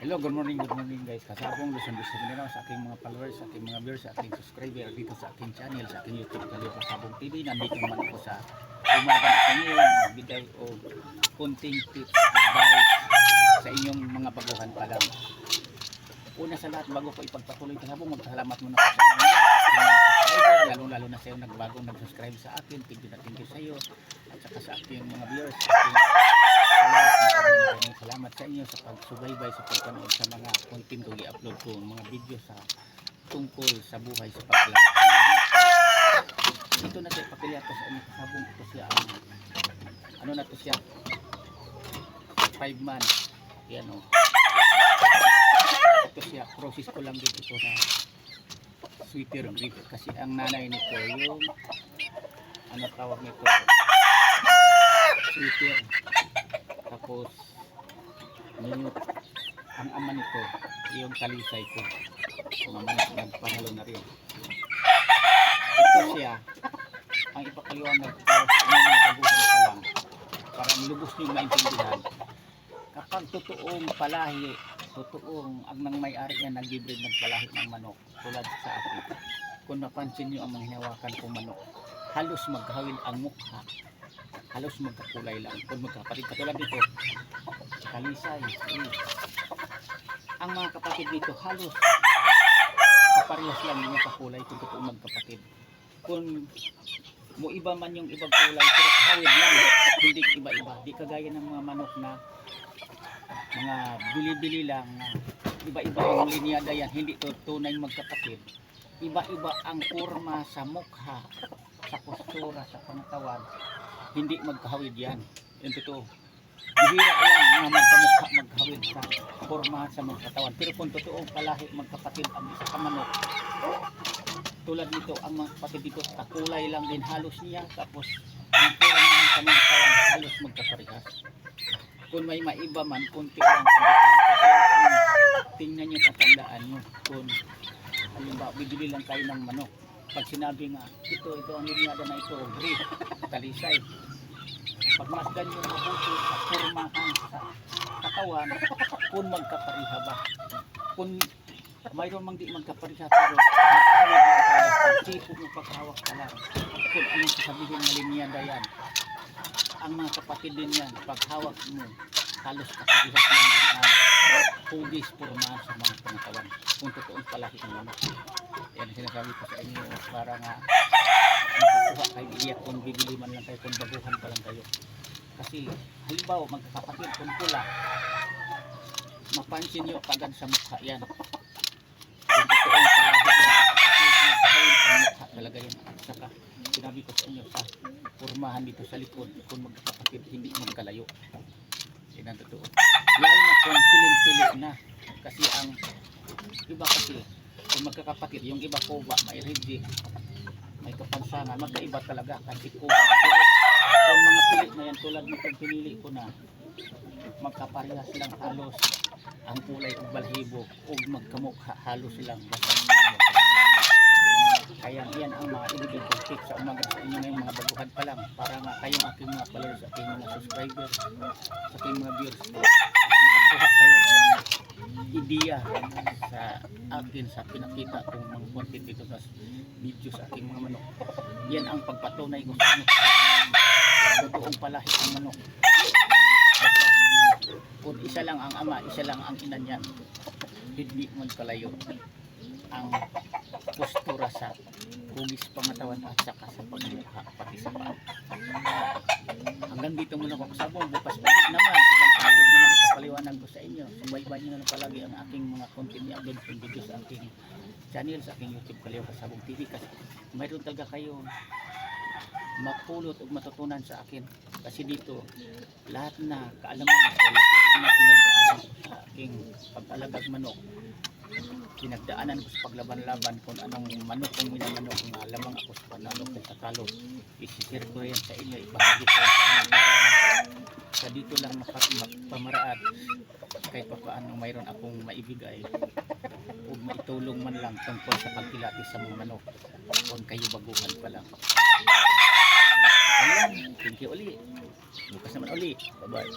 Hello, good morning guys. Kasabong Luzon, Mindanao sa aking mga followers, sa aking mga viewers, sa aking subscriber dito sa aking channel, sa aking YouTube Kalyo Kasabong TV. Nandito naman ako sa umaga sa ngayon, magbigay o konting tips, advice sa inyong mga baguhan pa lang. Una sa lahat, bago ko ipagpatuloy kasabong, magpasalamat muna ako sa inyo, sa mga subscriber, lalo na sa iyo nagbagong nag-subscribe sa akin. Thank you sa iyo at saka sa aking mga viewers, sa aking maraming salamat sa inyo sa pagsubaybay sa pagpanood sa mga content ko i-upload ko, mga video sa tungkol sa buhay sa paglalaki. Ito na tayo pakilya ko sa inyo kasabong. Ito siya ano na to siya 5 months. Yan o. Ito siya, process ko lang dito ito na sweeter breed kasi ang nanay nito yung ano tawag nito sweeter, tapos minute. Ang ama nito yung talisay ko, ang ama nito nagpanalo na rin. Ito siya ang ipapaliwanag ko sa mga baguhan pa lang para nilubos nyo maintindihan. Kapag totoong palahi, totoong ang nang may-ari yan nag-breed ng palahi ng manok tulad sa akin, kung napansin nyo ang mga hinawakan kong manok, halos maghawid ang mukha, halos magkakulay lang kung magkapatid katulad dito talisay. Ang mga kapatid dito halos kaparehas lang yung kakulay kung totoong magkapatid. Kung mo iba man yung ibang kulay pero hawid lang, hindi iba-iba, di kagaya ng mga manok na mga bili-bili lang na iba-iba yung linyada yan, hindi to tunay magkapatid. Iba-iba ang kurma sa mukha, sa postura, sa pangatawan, hindi magkahawid yan. Yung totoo, bihira lang na magkamukha maghawid sa kurma sa mga katawan. Pero kung totoo palahi magkapatid ang isa ka manok, tulad nito ang mga kapatid dito, kakulay lang din halos niya, tapos ang kurma sa mga katawan halos magkaparehas. Kung may maiba man, kunti lang tingnan nyo, tatandaan nyo. Kung halimbawa bibili lang kayo ng manok, pag sinabi nga ito ang linyada na ito breed talisay, pagmasdan nyo mabuti sa kurmahan sa katawan kung magkapariha ba. Kung mayroon mang di magkapariha pero magkawid lang tayo, pagsipo mo pagkawak ka lang kung anong sasabihin na linyada yan. Ang mga kapatid din yan, paghawak mo halos kaparihas lang din ang hugis porma sa mga pangatawan kung totoong palahi ng manok. Yan ang sinasabi ko sa inyo para nga makakuha kayo iyak kung bibili man lang kayo, kung baguhan pa lang kayo. Kasi halimbawa magkakapatid kung pula, mapansin nyo kagad sa mukha yan kung totoong palahi yan, kasi magkahawin ang mukha talaga yan. At saka sinabi ko sa inyo sa pormahan dito sa likod, kung magkakapatid hindi magkalayo. Yan ang totoo, lalo na kung piling-pili na. Kasi ang iba kasi kung magkakapatid, yung iba kuba, may reject, may kapansangan, magkaiba talaga kasi kuba. Pero kung mga pili na yan tulad nitong pinili ko na, magkaparehas lang halos ang kulay ug balahibo ug magkamukha halos silang basta. Kaya yan ang mga ibigay ko tips sa umaga sa inyo ngayong mga baguhan pa lang, para nga kayong aking mga followers, aking mga subscribers, sa aking mga viewers, makakuha kayo ng ideya sa akin sa pinakita kong mga content dito sa video sa aking mga manok. Yan ang pagpatunay ko sa inyo, totoong palahi ang manok. Kung isa lang ang ama, isa lang ang ina niyan, hindi magkalayo ang postura sa hugis pangatawan at saka sa pagmumukha pati sa paa. Hanggang dito muna ko kasabong. Bukas ulit naman ibang topic naman ipapaliwanag ko sa inyo. Subaybayan nyo na palagi ang aking mga content i-upload sa video sa aking channel, sa aking YouTube Kalyo Kasabong TV, kasi mayroon talaga kayo mapulot o matutunan sa akin. Kasi dito lahat na kaalaman ko, lahat na pinagdaanan ko sa aking pag-alagag manok, pinagdaanan ko sa paglaban-laban kung anong manok kung minamanok na lamang ako sa panalo kung tatalo, isisir ko yan sa inyo, ibahagi ko sa inyo para sa dito lang makapamaraan kahit pa paano mayroon akong maibigay o maitulong man lang tungkol sa pagkilati sa mga manok kung kayo baguhan pa lang. Ayan, thank you uli, bukas naman uli, bye bye.